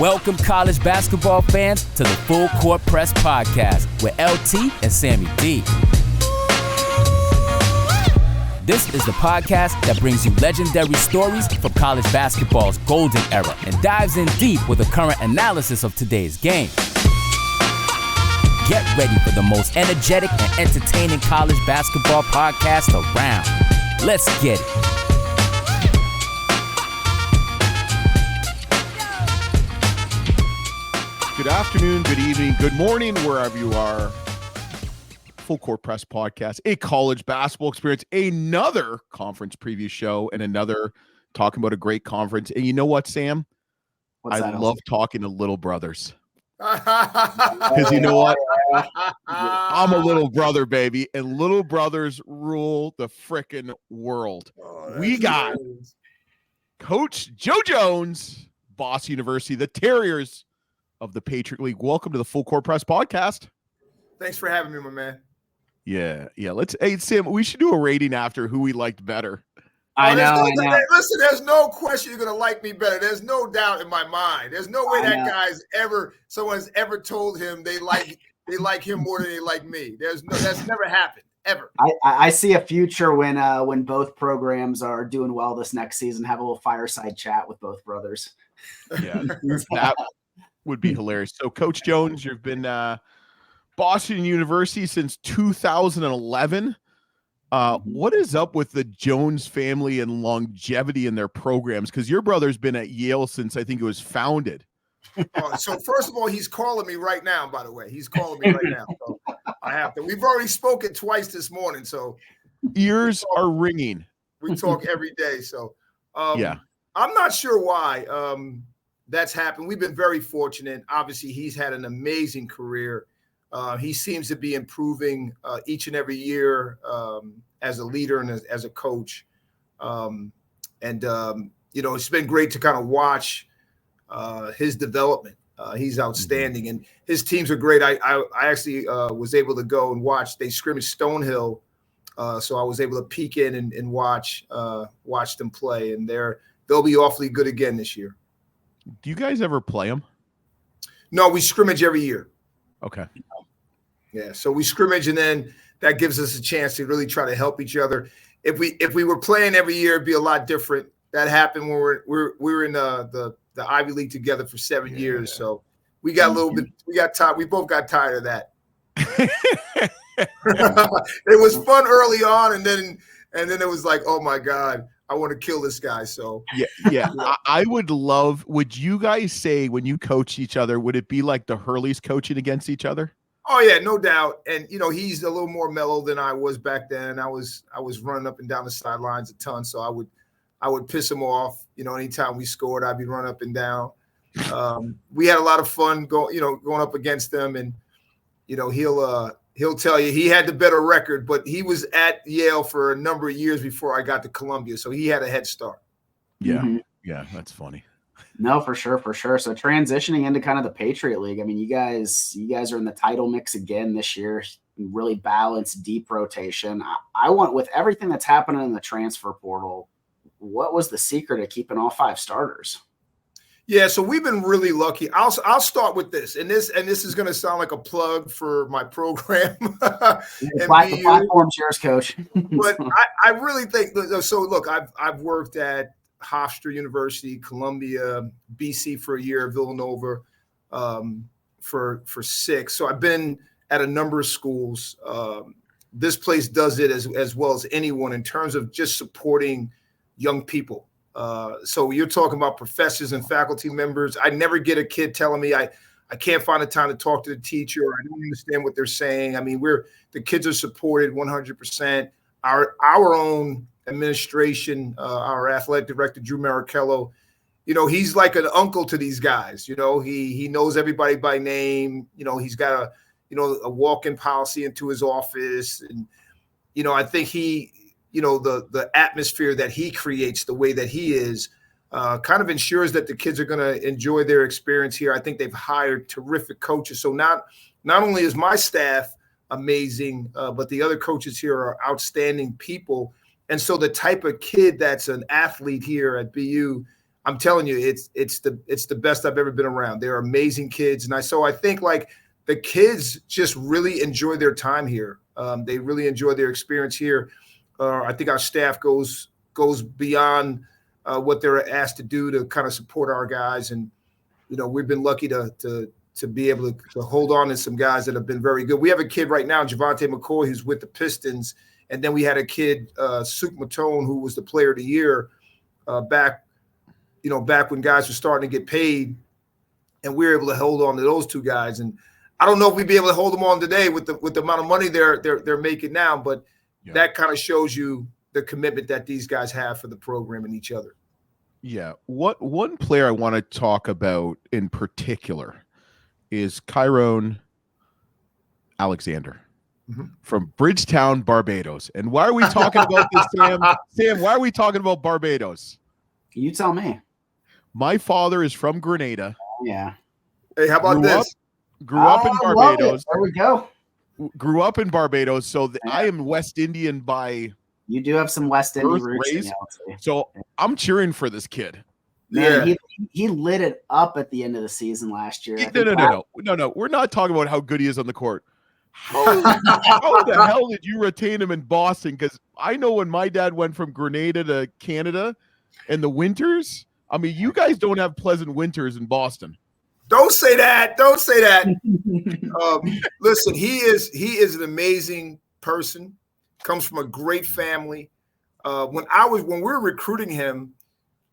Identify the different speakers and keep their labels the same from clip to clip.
Speaker 1: Welcome, college basketball fans, to the Full Court Press Podcast with LT and Sammy D. This is the podcast that brings you legendary stories from college basketball's golden era and dives in deep with a current analysis of today's game. Get ready for the most energetic and entertaining college basketball podcast around. Let's get it.
Speaker 2: Good afternoon, good evening, good morning, wherever you are. Full Court Press Podcast, a college basketball experience, another conference preview show, and another talking about a great conference. And you know what, Sam? I love talking to little brothers. Because you know what? I'm a little brother, baby, and little brothers rule the frickin' world. We got Coach Joe Jones, Boss University, the Terriers of the Patriot League. Welcome to the Full Court Press Podcast.
Speaker 3: Thanks for having me, my man.
Speaker 2: Yeah. Hey, Sam, we should do a rating after who we liked better.
Speaker 3: I know. Listen, there's no question you're going to like me better. There's no doubt in my mind. There's no way someone's ever told him they like him more than they like me. That's never happened, ever.
Speaker 4: I see a future when both programs are doing well this next season, have a little fireside chat with both brothers.
Speaker 2: Yeah, that would be hilarious. So, Coach Jones, you've been Boston University since 2011. What is up with the Jones family and longevity in their programs? Because your brother's been at Yale since I think it was founded.
Speaker 3: So first of all, he's calling me right now, by the way. He's calling me right now. So I have to. We've already spoken twice this morning. So
Speaker 2: ears are ringing.
Speaker 3: We talk every day. So yeah, I'm not sure why that's happened. We've been very fortunate. Obviously, he's had an amazing career. He seems to be improving each and every year as a leader and as a coach. It's been great to kind of watch his development. He's outstanding, and his teams are great. I actually was able to go and watch. They scrimmaged Stonehill, so I was able to peek in and watch them play, and they'll be awfully good again this year.
Speaker 2: Do you guys ever play them?
Speaker 3: No, we scrimmage every year.
Speaker 2: Okay.
Speaker 3: Yeah, so we scrimmage, and then that gives us a chance to really try to help each other. If we were playing every year, it'd be a lot different. That happened when we were in the Ivy League together for 7 years. So we got a little bit. We got tired. We both got tired of that. It was fun early on, and then it was like, oh my God, I want to kill this guy. So
Speaker 2: yeah. I would love. Would you guys say when you coach each other, would it be like the Hurleys coaching against each other?
Speaker 3: Oh yeah, no doubt. And he's a little more mellow than I was back then. I was running up and down the sidelines a ton, so I would piss him off. Anytime we scored, I'd be running up and down. We had a lot of fun going up against them, and he'll tell you he had the better record, but he was at Yale for a number of years before I got to Columbia, so he had a head start.
Speaker 2: Yeah, yeah, that's funny.
Speaker 4: No, for sure. So transitioning into kind of the Patriot League, I mean, you guys are in the title mix again this year. Really balanced, deep rotation. I want, with everything that's happening in the transfer portal, what was the secret of keeping all 5 starters?
Speaker 3: Yeah, so we've been really lucky. I'll start with this, and this is going to sound like a plug for my program.
Speaker 4: The platform's yours, Coach.
Speaker 3: But I really think so. Look, I've worked at Hofstra University, Columbia, BC for a year, Villanova for 6. So I've been at a number of schools. This place does it as well as anyone in terms of just supporting young people. So you're talking about professors and faculty members. I never get a kid telling me I can't find the time to talk to the teacher, or I don't understand what they're saying. I mean, the kids are supported 100%. Our own administration, our athletic director, Drew Marichello, he's like an uncle to these guys. He knows everybody by name. He's got a walk-in policy into his office. And, I think the atmosphere that he creates, the way that he is, kind of ensures that the kids are going to enjoy their experience here. I think they've hired terrific coaches. So not only is my staff amazing, but the other coaches here are outstanding people. And so the type of kid that's an athlete here at BU, I'm telling you, it's the best I've ever been around. They're amazing kids, and I think like the kids just really enjoy their time here. They really enjoy their experience here. I think our staff goes beyond what they're asked to do to kind of support our guys, and we've been lucky to be able to hold on to some guys that have been very good. We have a kid right now, Javante McCoy, who's with the Pistons, and then we had a kid, Suk Matone, who was the Player of the Year back when guys were starting to get paid, and we were able to hold on to those two guys. And I don't know if we'd be able to hold them on today with the amount of money they're making now, but that kind of shows you the commitment that these guys have for the program and each other.
Speaker 2: Yeah. One player I want to talk about in particular is Kyron Alexander from Bridgetown, Barbados. And why are we talking about this, Sam? Sam, why are we talking about Barbados?
Speaker 4: You tell me.
Speaker 2: My father is from Grenada.
Speaker 4: Yeah.
Speaker 3: Hey, how about this?
Speaker 2: Grew up in Barbados.
Speaker 4: There we go.
Speaker 2: Grew up in Barbados, so I am West Indian by.
Speaker 4: You do have some West Indian roots.
Speaker 2: So I'm cheering for this kid.
Speaker 4: Man, he lit it up at the end of the season last year.
Speaker 2: No. We're not talking about how good he is on the court. How the hell did you retain him in Boston? Because I know when my dad went from Grenada to Canada in the winters, I mean, you guys don't have pleasant winters in Boston.
Speaker 3: Don't say that. Don't say that. Listen, he is an amazing person. Comes from a great family. When we were recruiting him,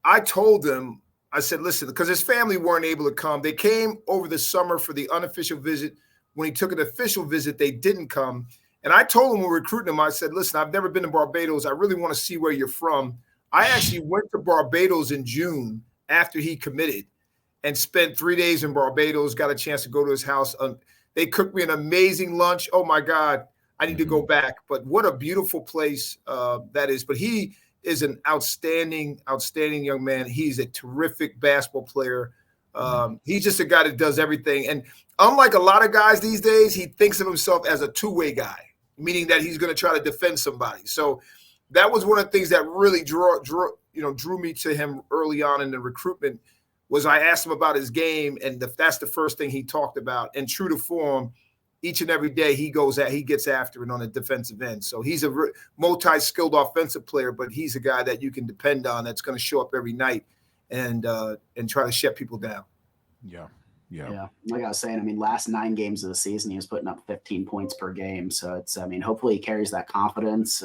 Speaker 3: I told him, I said, listen, because his family weren't able to come. They came over the summer for the unofficial visit. When he took an official visit, they didn't come. And I told him when we were recruiting him, I said, listen, I've never been to Barbados. I really want to see where you're from. I actually went to Barbados in June after he committed and spent 3 days in Barbados, got a chance to go to his house. They cooked me an amazing lunch. Oh, my God. I need to go back. But what a beautiful place that is. But he is an outstanding young man. He's a terrific basketball player. He's just a guy that does everything. And unlike a lot of guys these days, he thinks of himself as a two-way guy, meaning that he's going to try to defend somebody. So that was one of the things that really drew me to him early on in the recruitment. Was I asked him about his game, and that's the first thing he talked about. And true to form, each and every day he gets after it on the defensive end. So he's a multi-skilled offensive player, but he's a guy that you can depend on that's going to show up every night and try to shut people down.
Speaker 2: Yeah.
Speaker 4: Like I was saying, I mean, last 9 games of the season, he was putting up 15 points per game. So hopefully he carries that confidence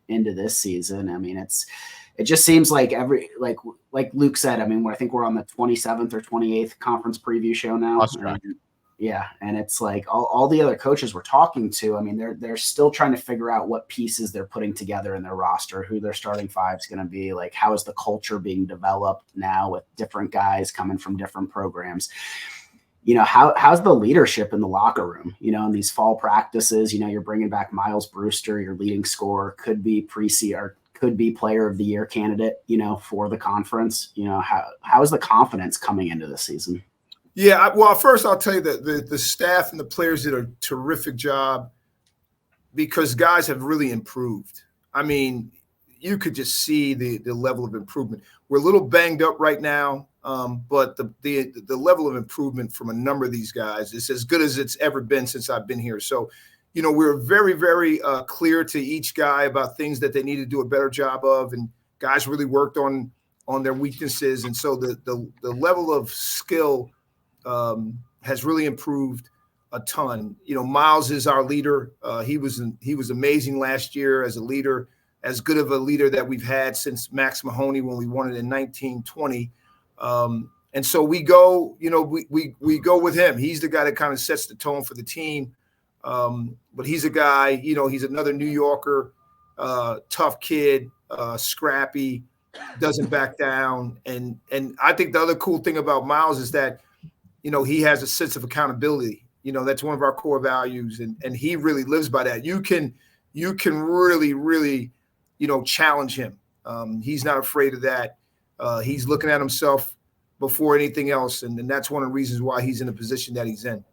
Speaker 4: into this season. I mean, it just seems like like Luke said, I mean, I think we're on the 27th or 28th conference preview show now. Yeah. And it's like all the other coaches we're talking to, I mean, they're still trying to figure out what pieces they're putting together in their roster, who their starting five is going to be, like, how is the culture being developed now with different guys coming from different programs. How's the leadership in the locker room, in these fall practices, you're bringing back Miles Brewster, your leading scorer, could be could be player of the year candidate, for the conference. How is the confidence coming into the season?
Speaker 3: Yeah, well, first I'll tell you that the staff and the players did a terrific job because guys have really improved. I mean, you could just see the level of improvement. We're a little banged up right now, but the level of improvement from a number of these guys is as good as it's ever been since I've been here. So, we're very, very clear to each guy about things that they need to do a better job of, and guys really worked on their weaknesses. And so the level of skill has really improved a ton. Miles is our leader. He was amazing last year as a leader, as good of a leader that we've had since Max Mahoney when we won it in 1920. And so we go, we go with him. He's the guy that kind of sets the tone for the team. But he's a guy, he's another New Yorker, tough kid, scrappy, doesn't back down. And I think the other cool thing about Miles is that, he has a sense of accountability. That's one of our core values, and he really lives by that. You can really, really, challenge him. He's not afraid of that. He's looking at himself before anything else, and that's one of the reasons why he's in the position that he's in.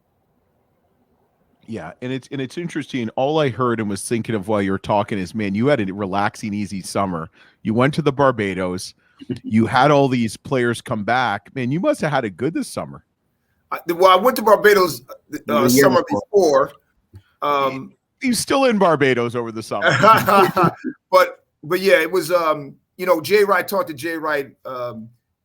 Speaker 2: Yeah, and it's interesting. All I heard and was thinking of while you were talking is, man, you had a relaxing, easy summer. You went to the Barbados. You had all these players come back. Man, you must have had it good this summer.
Speaker 3: I went to Barbados summer before.
Speaker 2: He's still in Barbados over the summer.
Speaker 3: but yeah, it was Jay Wright, talked to Jay Wright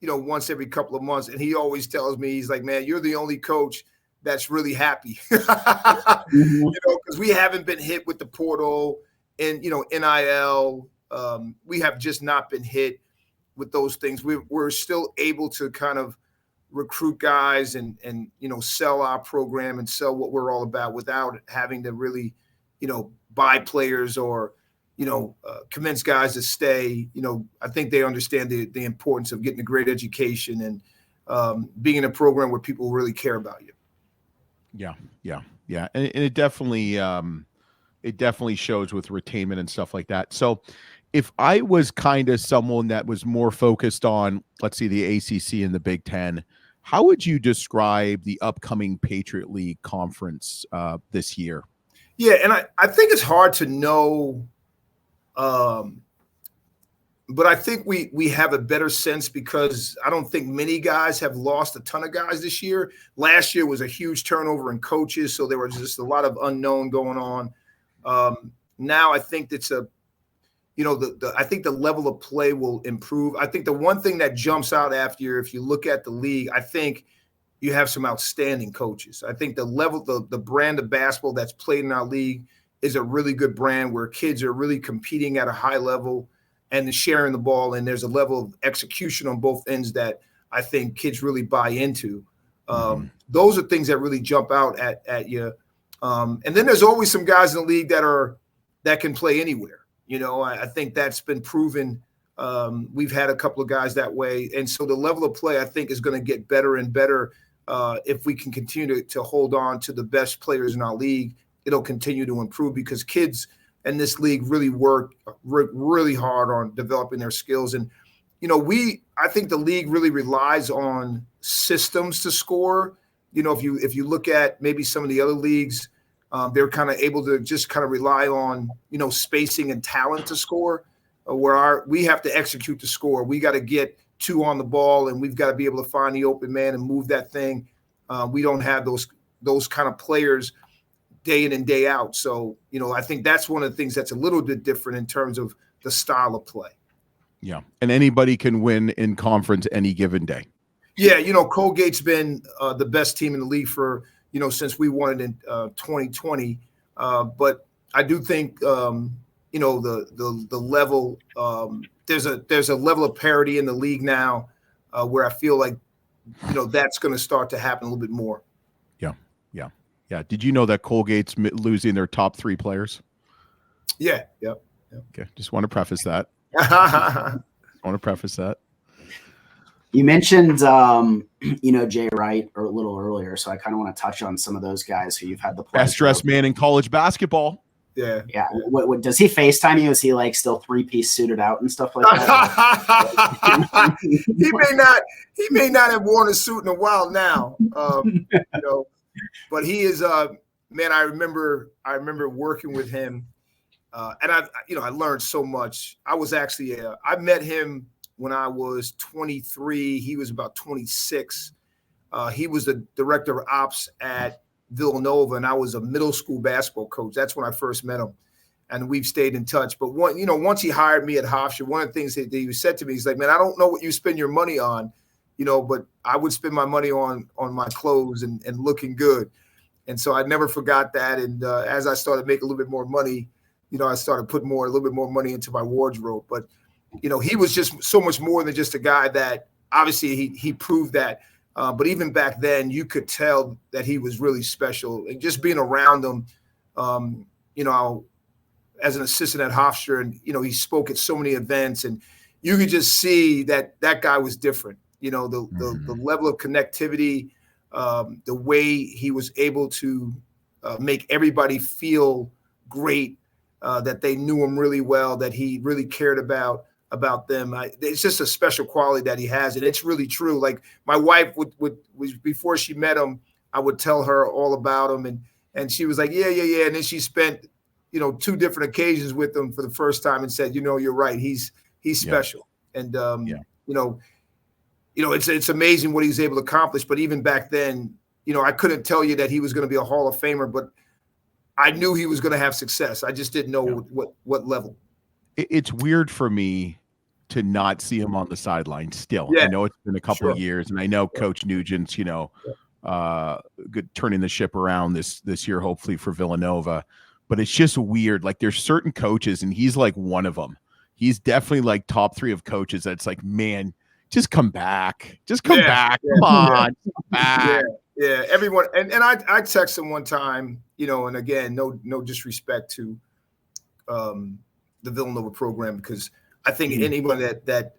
Speaker 3: once every couple of months, and he always tells me, he's like, man, you're the only coach that's really happy. Because we haven't been hit with the portal and NIL. We have just not been hit with those things. We're still able to kind of recruit guys and sell our program and sell what we're all about without having to really buy players or convince guys to stay. I think they understand the importance of getting a great education and being in a program where people really care about you. Yeah. And it definitely shows with retainment and stuff like that. So if I was kind of someone that was more focused on, let's see, the ACC and the Big Ten, how would you describe the upcoming Patriot League conference this year? Yeah, and I think it's hard to know, but I think we have a better sense because I don't think many guys have lost a ton of guys this year. Last year was a huge turnover in coaches, so there was just a lot of unknown going on. Now I think it's I think the level of play will improve. I think the one thing that jumps out after, if you look at the league, I think you have some outstanding coaches. I think the level, the brand of basketball that's played in our league is a really good brand where kids are really competing at a high level and sharing the ball. And there's a level of execution on both ends that I think kids really buy into. Those are things that really jump out at you. And then there's always some guys in the league that can play anywhere. I think that's been proven. We've had a couple of guys that way. And so the level of play, I think, is going to get better and better. If we can continue to hold on to the best players in our league, it'll continue to improve because kids in this league really work really hard on developing their skills. And, I think the league really relies on systems to score. If you look at maybe some of the other leagues, they're kind of able to just kind of rely on, spacing and talent to score, where we have to execute the score. We got to get two on the ball and we've got to be able to find the open man and move that thing. We don't have those kind of players day in and day out. So, I think that's one of the things that's a little bit different in terms of the style of play.
Speaker 2: Yeah. And anybody can win in conference any given day.
Speaker 3: Yeah. Colgate's been the best team in the league for, since we won it in 2020. But I do think, the level, there's a level of parity in the league now where I feel like, that's going to start to happen a little bit more.
Speaker 2: Yeah. Did you know that Colgate's losing their top 3 players?
Speaker 3: Yeah. Yep.
Speaker 2: Okay. Just want to preface that.
Speaker 4: You mentioned, Jay Wright a little earlier, so I kind of want to touch on some of those guys who you've had the pleasure.
Speaker 2: Best dressed man in college basketball.
Speaker 3: Yeah.
Speaker 4: What does he FaceTime you? Is he like still 3-piece suited out and stuff like that?
Speaker 3: He may not have worn a suit in a while now, but he is. Man, I remember working with him, and I learned so much. I was actually I met him when I was 23. He was about 26. He was the director of ops at Villanova, and I was a middle school basketball coach. That's when I first met him, and we've stayed in touch. But once he hired me at Hofstra, one of the things that he said to me, he's like, "Man, I don't know what you spend your money on, but I would spend my money on my clothes and looking good." And so I never forgot that. And as I started making a little bit more money, I started putting a little bit more money into my wardrobe. But he was just so much more than just a guy that obviously he proved that. But even back then, you could tell that he was really special. And just being around him, as an assistant at Hofstra, and he spoke at so many events, and you could just see that guy was different. The level of connectivity, the way he was able to make everybody feel great, that they knew him really well, that he really cared about them. It's just a special quality that he has. And it's really true. Like my wife would before she met him, I would tell her all about him. And she was like, yeah. And then she spent, 2 different occasions with him for the first time and said, you're right. He's special. And, it's amazing what he's able to accomplish. But even back then, I couldn't tell you that he was going to be a Hall of Famer, but I knew he was going to have success. I just didn't know what level.
Speaker 2: It's weird for me to not see him on the sideline still.
Speaker 3: Yeah.
Speaker 2: I know it's been a couple of years, and I know Coach Nugent's, good turning the ship around this year, hopefully for Villanova. But it's just weird. Like, there's certain coaches, and he's like one of them. He's definitely like top 3 of coaches that's like, man, just come back. Just come back. Come on. Come back.
Speaker 3: Yeah. Everyone. And I texted him one time, and again, no disrespect to the Villanova program, because I think anyone that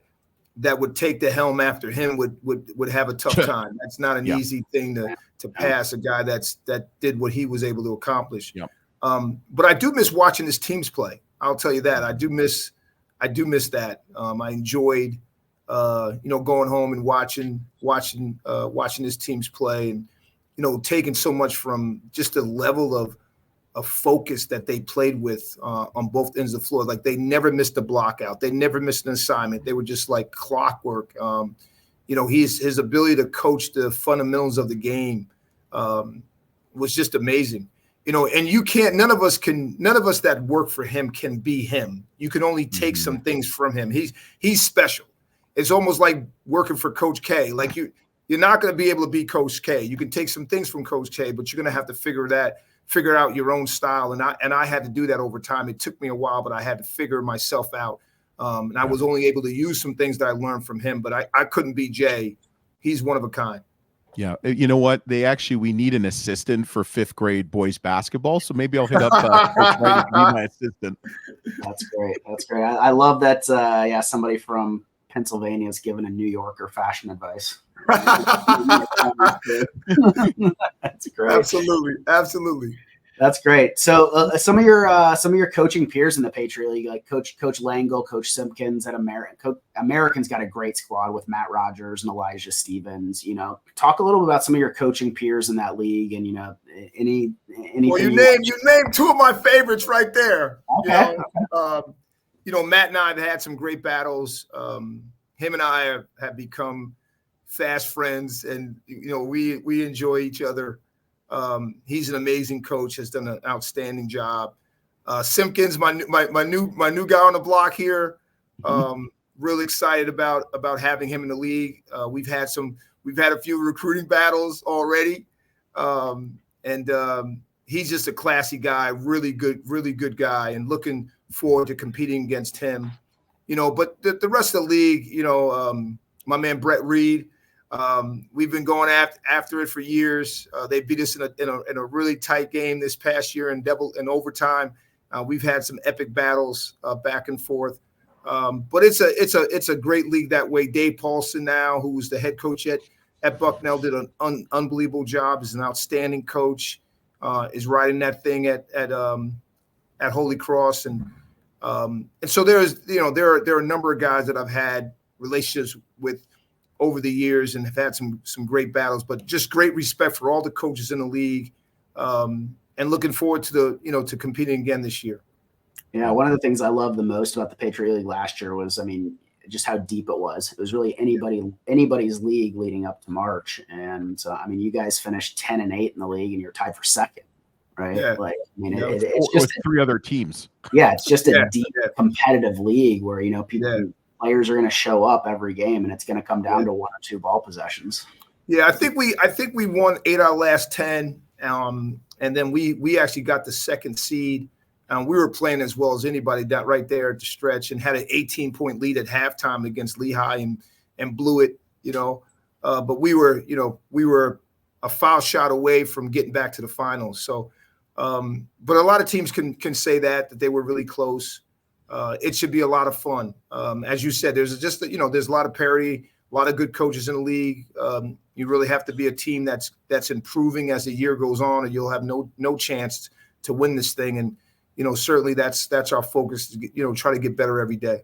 Speaker 3: would take the helm after him would have a tough time. That's not an easy thing to pass a guy that did what he was able to accomplish.
Speaker 2: Yep.
Speaker 3: But I do miss watching his teams play. I'll tell you that. I do miss that. I enjoyed going home and watching his teams play, and taking so much from just the level of focus that they played with on both ends of the floor. Like, they never missed a block out. They never missed an assignment. They were just like clockwork. His ability to coach the fundamentals of the game was just amazing. And none of us that work for him can be him. You can only take some things from him. He's special. It's almost like working for Coach K. Like, you're not going to be able to be Coach K. You can take some things from Coach K, but you're going to have to figure out your own style. And I had to do that over time. It took me a while, but I had to figure myself out. And I was only able to use some things that I learned from him, but I couldn't be Jay. He's one of a kind.
Speaker 2: Yeah. You know what? We need an assistant for 5th grade boys basketball. So maybe I'll hit up Coach Wright to be my assistant.
Speaker 4: That's great. I love that. Somebody from Pennsylvania is giving a New Yorker fashion advice. That's great.
Speaker 3: Absolutely.
Speaker 4: That's great. So some of your coaching peers in the Patriot League, like Coach Langle, Coach Simpkins at American's got a great squad with Matt Rogers and Elijah Stevens. Talk a little bit about some of your coaching peers in that league, and anything.
Speaker 3: Well, you named 2 of my favorites right there.
Speaker 4: Okay.
Speaker 3: Matt and I have had some great battles. Him and I have become fast friends, and we enjoy each other. He's an amazing coach, has done an outstanding job. Simpkins, my new guy on the block here. Really excited about having him in the league. We've had a few recruiting battles already. And he's just a classy guy, really good guy, and looking forward to competing against him. But the rest of the league, my man Brett Reed, we've been going after it for years. They beat us in a really tight game this past year in overtime. We've had some epic battles back and forth. But it's a great league that way. Dave Paulson now, who was the head coach at Bucknell, did an unbelievable job. Is an outstanding coach. Is riding that thing at Holy Cross, and so there are a number of guys that I've had relationships with over the years and have had some great battles, but just great respect for all the coaches in the league, and looking forward to to competing again this year.
Speaker 4: Yeah, one of the things I loved the most about the Patriot League last year was, just how deep it was. It was really anybody's league leading up to March, and you guys finished 10-8 in the league, and you're tied for second, right?
Speaker 3: Yeah.
Speaker 4: It's just
Speaker 2: 3 other teams.
Speaker 4: Yeah, it's just a deep competitive league where players are going to show up every game, and it's going to come down to 1 or 2 ball possessions.
Speaker 3: Yeah, I think we won 8 out of last 10, and then we actually got the 2nd seed. We were playing as well as anybody right there at the stretch, and had an 18-point lead at halftime against Lehigh and blew it. But we were a foul shot away from getting back to the finals. So, but a lot of teams can say that they were really close. It should be a lot of fun. As you said, there's a lot of parity, a lot of good coaches in the league. You really have to be a team that's improving as the year goes on, or you'll have no chance to win this thing. And certainly that's our focus. Try to get better every day.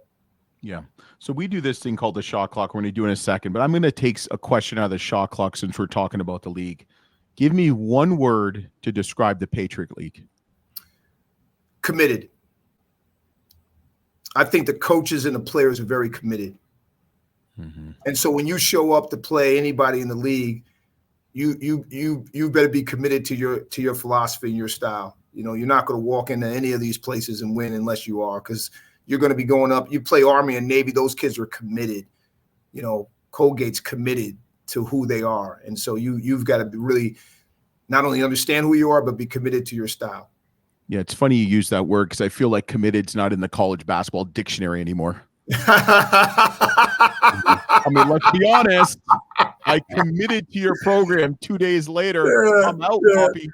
Speaker 2: Yeah. So we do this thing called the shot clock. We're going to do in a second, but I'm going to take a question out of the shot clock since we're talking about the league. Give me one word to describe the Patriot League.
Speaker 3: Committed. I think the coaches and the players are very committed.
Speaker 2: Mm-hmm.
Speaker 3: And so when you show up to play anybody in the league, you better be committed to your philosophy and your style. You know, you're not going to walk into any of these places and win unless you are, because you're going to be going up. You play Army and Navy; those kids are committed. You know, Colgate's committed to who they are, and so you've got to really not only understand who you are, but be committed to your style.
Speaker 2: Yeah, it's funny you use that word because I feel like committed's not in the college basketball dictionary anymore. I mean, let's be honest. I committed to your program. 2 days later, I'm out, Poppy.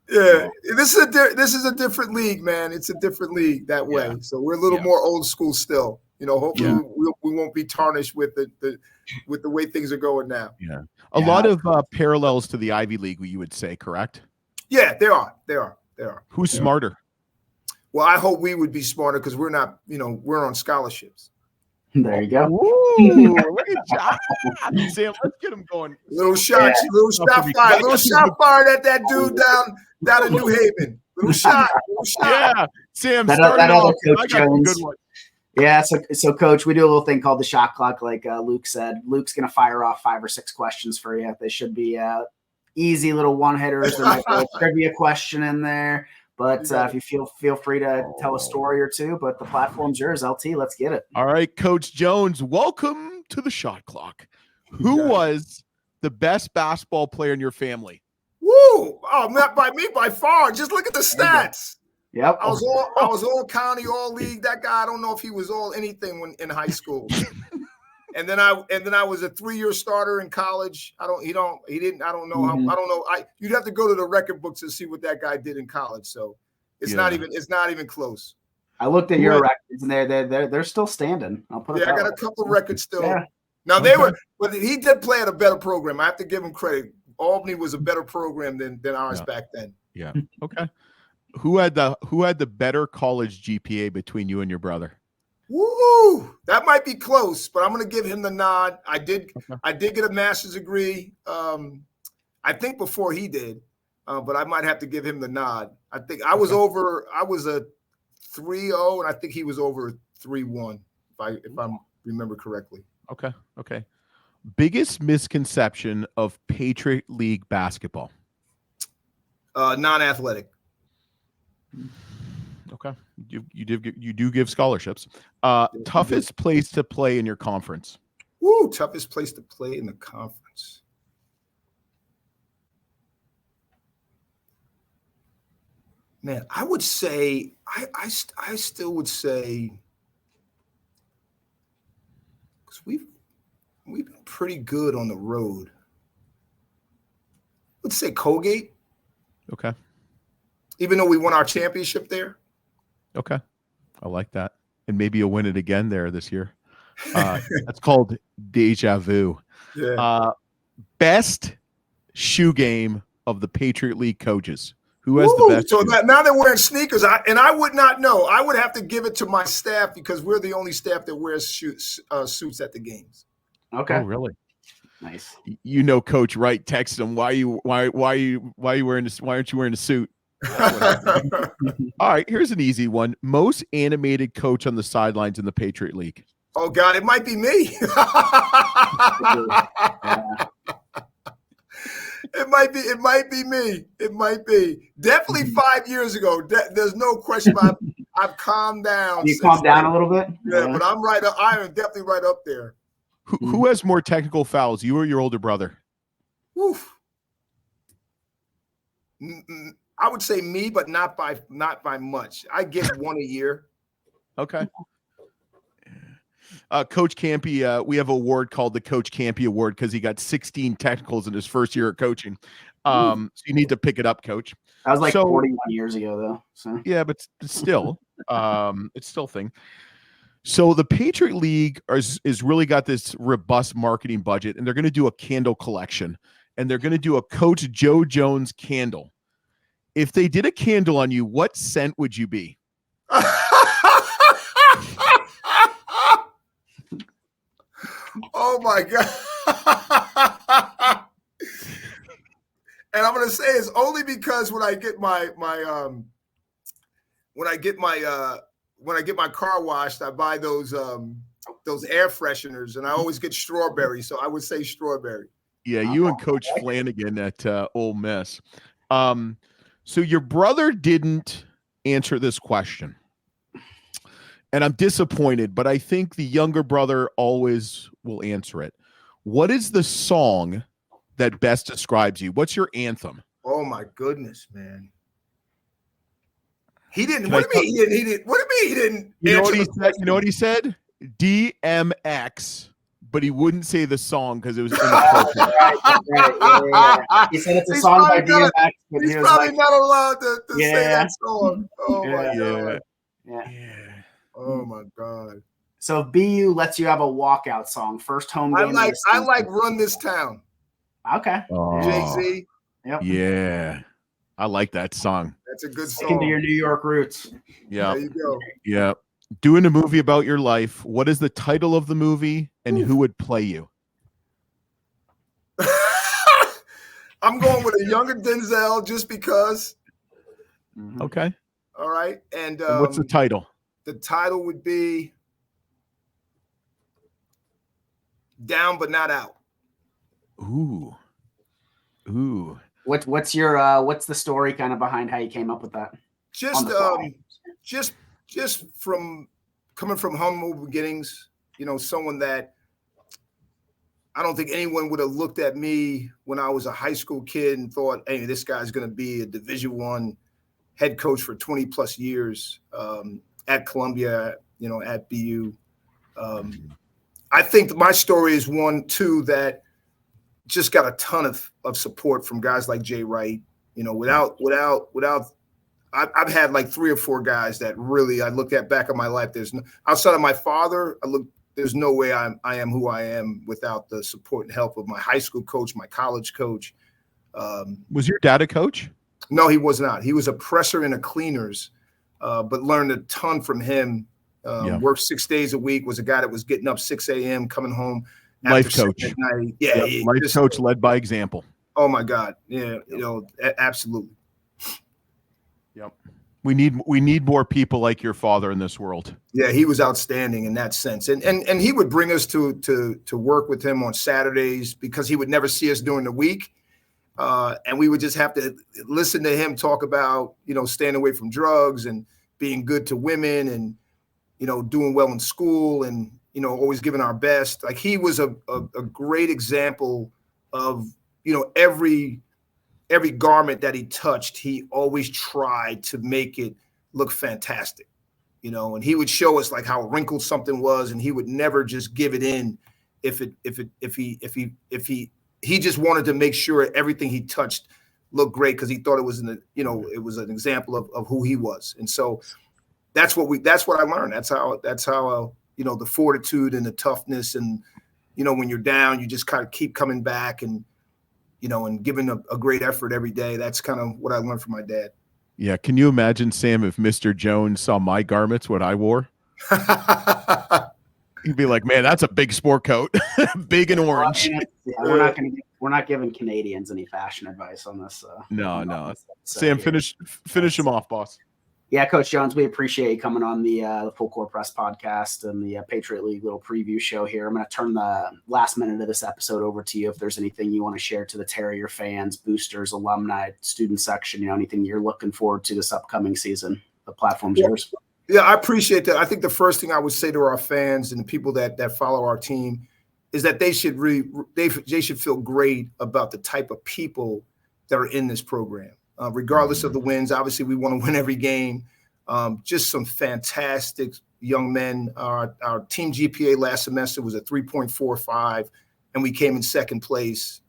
Speaker 3: Yeah, this is a different league, man. It's a different league that way.
Speaker 2: Yeah.
Speaker 3: So we're a little more old school still. You know, hopefully we won't be tarnished with the way things are going now.
Speaker 2: Yeah, a lot of parallels to the Ivy League, you would say, correct?
Speaker 3: Yeah, there are.
Speaker 2: Who's smarter?
Speaker 3: Well, I hope we would be smarter because we're not. You know, we're on scholarships.
Speaker 4: There you go.
Speaker 2: Ooh, look at John. Sam, let's get him going.
Speaker 3: Little shot fired at that dude down in New Haven. Little shot.
Speaker 2: Yeah, Sam,
Speaker 4: that
Speaker 2: start
Speaker 4: other
Speaker 2: off.
Speaker 4: Coach
Speaker 2: I got some
Speaker 4: Jones.
Speaker 2: good ones.
Speaker 4: Yeah, so Coach, we do a little thing called the shot clock, like Luke said. Luke's going to fire off 5 or 6 questions for you. They should be easy little one-hitters. There might be a trivia question in there. But if you feel free to tell a story or two, but the platform's yours, LT. Let's get it.
Speaker 2: All right, Coach Jones, welcome to the shot clock. Who was the best basketball player in your family?
Speaker 3: Woo! Oh, not by me by far. Just look at the stats.
Speaker 4: Yep.
Speaker 3: I was all county, all league. That guy, I don't know if he was all anything when in high school. And then I was a 3-year starter in college. You'd have to go to the record books to see what that guy did in college. So it's not even close.
Speaker 4: I looked at your records and they're still standing. I'll put it.
Speaker 3: I got a couple records still.
Speaker 4: Yeah.
Speaker 3: Now but he did play at a better program. I have to give him credit. Albany was a better program than ours back then.
Speaker 2: Yeah. Okay. Who had the better college GPA between you and your brother?
Speaker 3: Woo! That might be close, but I'm going to give him the nod. I did get a master's degree. I think before he did, but I might have to give him the nod. I think I was a 3.0, and I think he was over 3.1, if I remember correctly.
Speaker 2: Okay. Biggest misconception of Patriot League basketball?
Speaker 3: Non-athletic.
Speaker 2: Okay. You do give scholarships. Toughest place to play in your conference?
Speaker 3: Woo, toughest place to play in the conference. Man, I would say I still would say, because we've been pretty good on the road. Let's say Colgate.
Speaker 2: Okay.
Speaker 3: Even though we won our championship there.
Speaker 2: Okay. I like that. And maybe you'll win it again there this year. That's called deja vu.
Speaker 3: Yeah.
Speaker 2: Best shoe game of the Patriot League coaches. Who has the best?
Speaker 3: So now they're wearing sneakers, and I would not know. I would have to give it to my staff because we're the only staff that wears suits at the games.
Speaker 4: Okay.
Speaker 2: Oh, really?
Speaker 4: Nice.
Speaker 2: You know, Coach Wright texted him, why are you wearing this? Why aren't you wearing a suit? All right, here's an easy one. Most animated coach on the sidelines in the Patriot League.
Speaker 3: Oh God, it might be me. It might be me. It might be. Definitely 5 years ago. There's no question about it. I've calmed down.
Speaker 4: You calmed down a little bit?
Speaker 3: Yeah, but I'm right up. I am definitely right up there.
Speaker 2: Who has more technical fouls, you or your older brother?
Speaker 3: Oof. I would say me, but not by much. I get one a year.
Speaker 2: Okay. Coach Campy, we have an award called the Coach Campy Award because he got 16 technicals in his first year of coaching. So you need to pick it up, Coach.
Speaker 4: That was like 41 years ago, though. So
Speaker 2: yeah, but still, it's still a thing. So the Patriot League is really got this robust marketing budget, and they're going to do a candle collection, and they're going to do a Coach Joe Jones candle. If they did a candle on you, what scent would you be?
Speaker 3: Oh my God. And I'm gonna say it's only because when I get my car washed, I buy those those air fresheners, and I always get strawberry, so I would say strawberry.
Speaker 2: Yeah, you and Coach Flanagan at Ole Miss. So your brother didn't answer this question, and I'm disappointed, but I think the younger brother always will answer it. What is the song that best describes you? What's your anthem?
Speaker 3: Oh my goodness, man. He didn't. What do you mean he didn't? What do you mean he didn't?
Speaker 2: You know what he said? You know what he said? DMX, but he wouldn't say the song because it was inappropriate.
Speaker 4: Right. He said it's a song by DMX, but
Speaker 3: he's probably not allowed to say that song. Oh
Speaker 4: my
Speaker 3: God.
Speaker 4: Yeah.
Speaker 3: Oh my God.
Speaker 4: So if BU lets you have a walkout song, first home game.
Speaker 3: I like Run This Town.
Speaker 4: Okay.
Speaker 3: Jay-Z.
Speaker 4: Yep.
Speaker 2: Yeah. I like that song.
Speaker 3: That's a good song.
Speaker 4: Sticking to your New York roots.
Speaker 2: Yeah.
Speaker 3: There you go.
Speaker 2: Yeah. Doing a movie about your life. What is the title of the movie and who would play you?
Speaker 3: I'm going with a younger Denzel just because.
Speaker 2: Okay.
Speaker 3: All right. And
Speaker 2: what's the title?
Speaker 3: The title would be Down But Not Out.
Speaker 2: Ooh.
Speaker 4: What's the story kind of behind how you came up with that?
Speaker 3: Just from coming from humble beginnings, someone that I don't think anyone would have looked at me when I was a high school kid and thought, hey, this guy's going to be a Division I head coach for 20 plus years at Columbia, at BU. I think my story is one too that just got a ton of support from guys like Jay Wright. Without I've had like 3 or 4 guys that really I look at back at my life. There's outside of my father, there's no way I am who I am without the support and help of my high school coach, my college coach.
Speaker 2: Was your dad a coach?
Speaker 3: No, he was not. He was a presser and a cleaners, but learned a ton from him. Worked 6 days a week, was a guy that was getting up 6 a.m., coming home.
Speaker 2: Life coach.
Speaker 3: Yeah.
Speaker 2: Life coach led by example.
Speaker 3: Oh my God. Yeah. Absolutely.
Speaker 2: Yep. We need more people like your father in this world.
Speaker 3: Yeah. He was outstanding in that sense. And he would bring us to work with him on Saturdays because he would never see us during the week. And we would just have to listen to him talk about, staying away from drugs and being good to women and, doing well in school and, always giving our best. Like he was a great example of, every garment that he touched, he always tried to make it look fantastic, and he would show us like how wrinkled something was. And he would never just give it in if he just wanted to make sure everything he touched looked great. Cause he thought it was it was an example of who he was. And so that's what I learned. That's how the fortitude and the toughness and, when you're down, you just kind of keep coming back and, and giving a great effort every day. That's kind of what I learned from my dad.
Speaker 2: Yeah. Can you imagine, Sam, if Mr. Jones saw my garments, what I wore? He'd be like, man, that's a big sport coat, big and orange.
Speaker 4: We're not giving Canadians any fashion advice on this.
Speaker 2: No. Sam, finish him off, boss.
Speaker 4: Yeah, Coach Jones, we appreciate you coming on the Full Court Press podcast and the Patriot League little preview show here. I'm going to turn the last minute of this episode over to you. If there's anything you want to share to the Terrier fans, boosters, alumni, student section, anything you're looking forward to this upcoming season, the platform's yours.
Speaker 3: Yeah, I appreciate that. I think the first thing I would say to our fans and the people that follow our team is that they should feel great about the type of people that are in this program. Regardless of the wins, obviously we want to win every game. Just some fantastic young men. Our team GPA last semester was a 3.45, and we came in second place.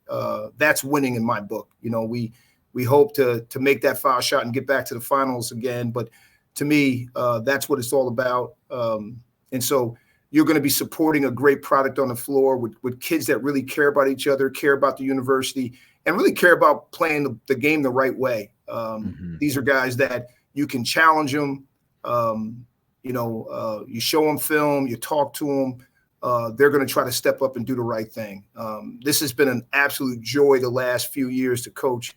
Speaker 3: That's winning in my book. We hope to make that foul shot and get back to the finals again. But to me, that's what it's all about. And so you're going to be supporting a great product on the floor with kids that really care about each other, care about the university, and really care about playing the game the right way. These are guys that you can challenge them. You show them film, you talk to them. They're going to try to step up and do the right thing. This has been an absolute joy the last few years to coach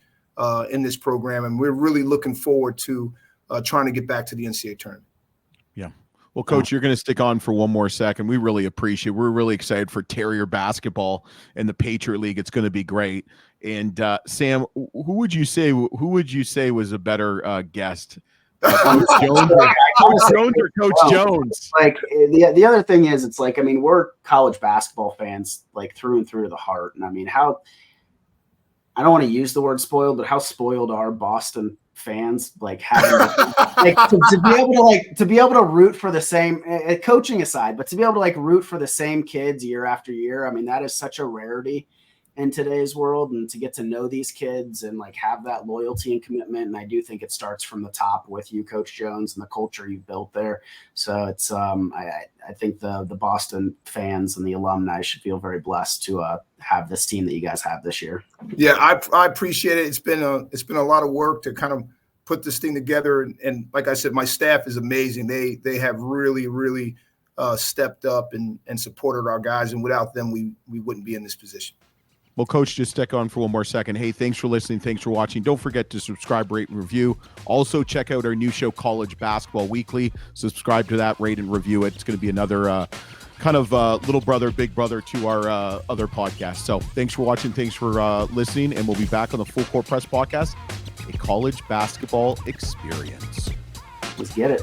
Speaker 3: in this program, and we're really looking forward to trying to get back to the NCAA tournament.
Speaker 2: Yeah. Well, Coach, you're going to stick on for one more second. We really appreciate it. We're really excited for Terrier basketball and the Patriot League. It's going to be great. And Sam, who would you say was a better guest? Coach Jones or Coach Jones?
Speaker 4: Like the other thing is, it's like, I mean, we're college basketball fans, like through and through to the heart. And I mean, I don't want to use the word spoiled, but how spoiled are Boston fans, like having to be able to root for the same, coaching aside, but to be able to like root for the same kids year after year. I mean, that is such a rarity in today's world, and to get to know these kids and like have that loyalty and commitment. And I do think it starts from the top with you, Coach Jones, and the culture you've built there. So it's I think the Boston fans and the alumni should feel very blessed to have this team that you guys have this year.
Speaker 3: Yeah, I appreciate it. It's been a lot of work to kind of put this thing together. And like I said, my staff is amazing. They have really stepped up and supported our guys. And without them, we wouldn't be in this position.
Speaker 2: Well, Coach, just stick on for one more second. Hey, thanks for listening. Thanks for watching. Don't forget to subscribe, rate, and review. Also, check out our new show, College Basketball Weekly. Subscribe to that, rate, and review it. It's going to be another kind of little brother, big brother to our other podcast. So thanks for watching. Thanks for listening. And we'll be back on the Full Court Press podcast, a college basketball experience.
Speaker 4: Let's get it.